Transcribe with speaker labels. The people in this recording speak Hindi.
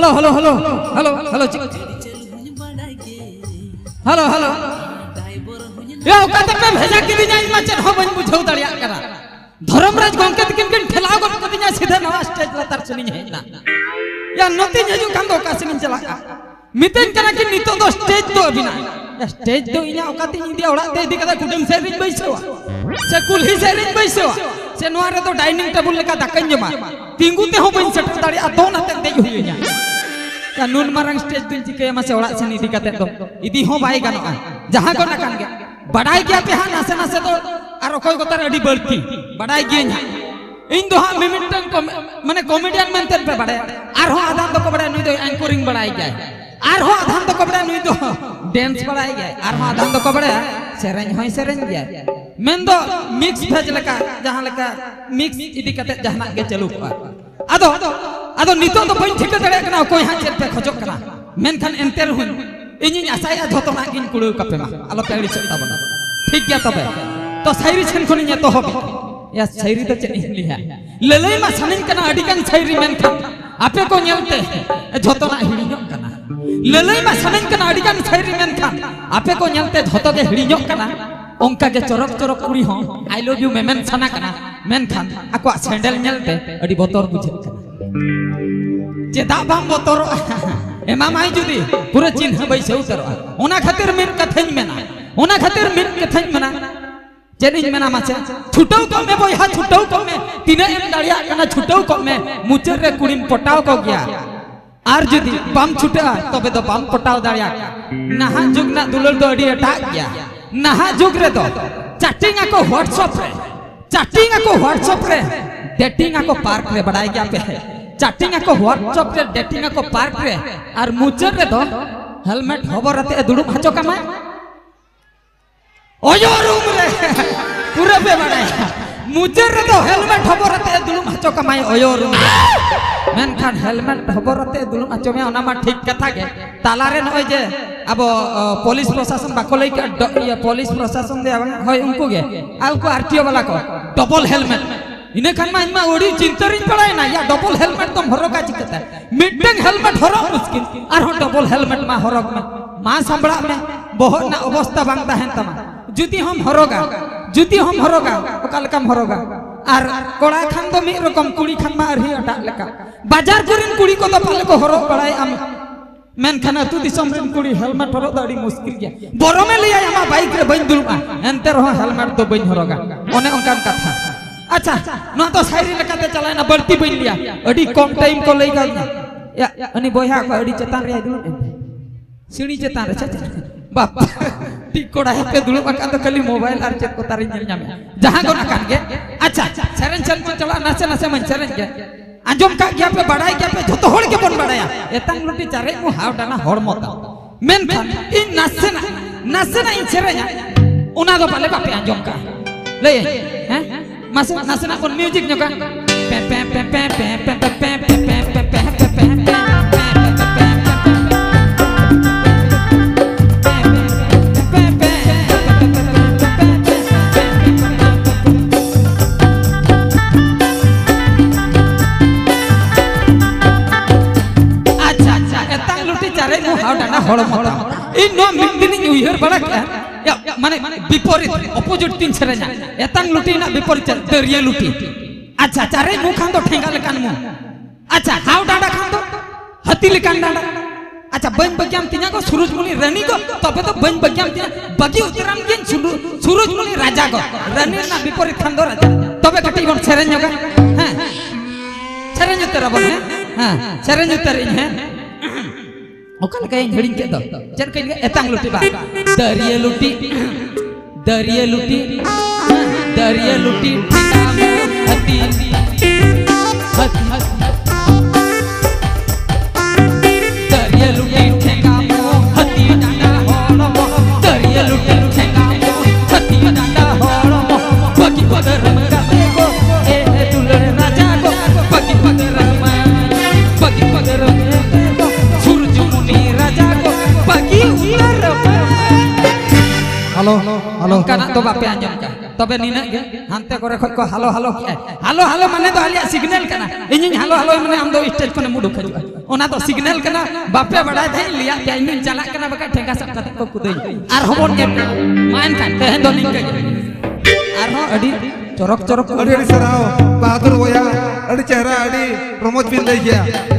Speaker 1: hello hello hello hello hello hello hello या ओकाते पे भेजा के दिना इमा चेन हो बन बुझौ दड़िया करा धर्मराज गंके तकिन किन ठेलाव गन के दिना सीधे नवा स्टेज लतार सनी हेना या नती हजू कान दो कासिन चला मितेन करा कि नितो दो स्टेज दो अबिना या स्टेज दो इना ओकाते इंडिया ओड़ा ते इदी कदा कुटुम सेरिन बैसवा से कुल्ही सेरिन बैसवा से नोआ रे तो डाइनिंग टेबल लेका दाकन जमा तिंगु ते हो बन सेट दड़िया दो नाते देज हुइया या नून मारंग स्टेज दिन चिके मा से ओड़ा से इदी कते दो इदी हो बाय गानोआ जहां को ना कान गे बड़ाई गया पे हा नासे नासे तो आर ओखय गोतार अडी बळती बड़ाई गिया इन दो हा मिमिटन को माने कॉमेडियन मेनते पे बड़े आर हो आधान तो को बड़े नुई दो एंकरिंग बड़ाई गया आर हो आधान तो को बड़े नुई दो डांस बड़ाई गया आर हो आधान तो को बड़े सेरेंज होय सेरेंज गया मेन दो मिक्स भेज लका जहां लका मिक्स इदी कते जहां के चलू आदो आदो नितो तो बइन ठीक दड़े कना कोई हा चेत पे खजक कना मेन खान एंटर हुन इनी आसाया झोतना गिन कुड़ू कपे मा आलो पेड़ी चलता बना ठीक गया तबे तो साइरी छन खनि ने तो होबे या साइरी तो चेनी लिया ललई मा सनिन कना अडी कान साइरी मेन खान आपे को नेलते झोतना हिड़ियो कना ललई मा सनिन कना अडी कान साइरी मेन खान आपे को नेलते झोतो के हिड़ियो कना ओंका के चरक चरक कुड़ी हो आई लव यू मेमेन सना कना मेन खान आको सैंडल नेलते अडी बोतर बुझे कना चेदा बाम बोतर एमा माई जुदी पूरा चिन्ह बैसे उतर ओना खातिर मिन कथन मेना ओना खातिर मिन कथन मेना चेनिन मेना माचे छुटौ को में बोया छुटौ को में तिने एम दाड़िया कना छुटौ को में मुचर रे कुड़ीम पटाव को गया आर जुदी बाम छुटा तबे तो बाम पटाव दाड़िया नहा जुग ना दुलर तो अडी अटक गया नहा जुग रे तो चैटिंग को व्हाट्सएप रे डेटिंग को पार्क रे बढ़ाई गया पे चैटिंग को व्हाट्सएप रे डेटिंग को पार्क रे आर मुचर रे तो हेलमेट हबर रते दुड़ुम हचो कमा ओयो रूम रे पूरा पे बढ़ाई मुचर रे तो हेलमेट हबर रते दुड़ुम हचो कमाई OYO room main Khan helmet हबर रते दुड़ुम हचो में ओना मा ठीक कथा के ताला रे नय जे अब पुलिस प्रशासन बाको लई के पुलिस प्रशासन दे होय उनको गे आ उनको आरटीओ वाला को डबल हेलमेट इने खान मा इनमा ओडी चिंतरिन पड़ाय ना या डबल हेलमेट तुम हरो का चिकता मिटंग हेलमेट हरो मुश्किल आर हो डबल हेलमेट मा हरोग में मा संबड़ा में बहुत ना अवस्था बांगता है तमा जुती हम हरोगा ओकाल कम हरोगा आर कोड़ा खान दो मी रकम कुड़ी खान मा अरही अटा लेका बाजार कुरिन कुड़ी को तो पाले को हरो पड़ाय आम मेन खाना तू दिसम रेन कुड़ी हेलमेट हरो दाड़ी मुश्किल गया बोरो में लिया आमा बाइक रे बइन दुलमा एनते रहो हेलमेट तो बइन हरोगा ओने ओनकान कथा अच्छा न तो साइरी लकाते चलाय ना बल्टी बइन लिया अडी कम टाइम को लई गई या अनि बोया को अडी चतान रे दुल सीढ़ी चतान रे बाप टिक कोड़ा पे दुल बका तो खाली मोबाइल आर चेक को तारी नेल जामे जहां को ना कान गे अच्छा सेरेन चल को चला नासे नासे मन सेरेन गे आंजम का गया पे बढ़ाई गया पे जतो होड़ के बन बढ़ाया एतांग लुटी चारे मु हाव डाना होड़ मता मेन खान इन नासे ना इन सेरेन ओना दो पाले बापे आंजम का ले हैं मासे नासे ना कोन म्यूजिक न्योका पे पे पे पे पे पे पे पे पे पे पे इन नो मिंदिनी उयहर बड़ा क्या या माने विपरीत अपोजिट तीन छरेना एतांग लुटी ना विपरीत दरिया लुटी अच्छा चारे मु खान दो ठेंगा लेकान मु अच्छा हाउ डांडा खान दो हती लेकान डांडा अच्छा बन बग्याम तिना को सूरजमुनि रानी को तबे तो बन बग्याम तिना बगी उतराम केन सूरजमुनि राजा को रानी ना विपरीत खान दो राजा तबे कटी बन छरेन जोगा हां छरेन उतर बन हां छरेन उतर है ओकल कहीं झड़िंग के दो चल कहीं एतांग लुटी बा दरिया लुटी दरिया लुटी हती दरिया लुटी ठेंगा मो हती डांडा होड़ मो दरिया लुटी ठेंगा मो हती डांडा होड़ मो बगी बगर का देखो ए दुलर राजा को बगी बगर हेलो हेलो काना तो बापे आंजम का तबे नीना गे हानते करे खो हालो हालो हालो हालो माने तो आलिया सिग्नल कना इन हालो हालो माने हम दो स्टेज कोने मुडु खजुआ ओना तो सिग्नल कना बापे बड़ा थे लिया पे इन चला कना बका ठेका सब कते को कुदई आर होबन के मान का तेहन दो निके आर हो अडी चरक चरक
Speaker 2: अडी सराव बहादुर बोया अडी चेहरा अडी प्रमोद बिन लई गया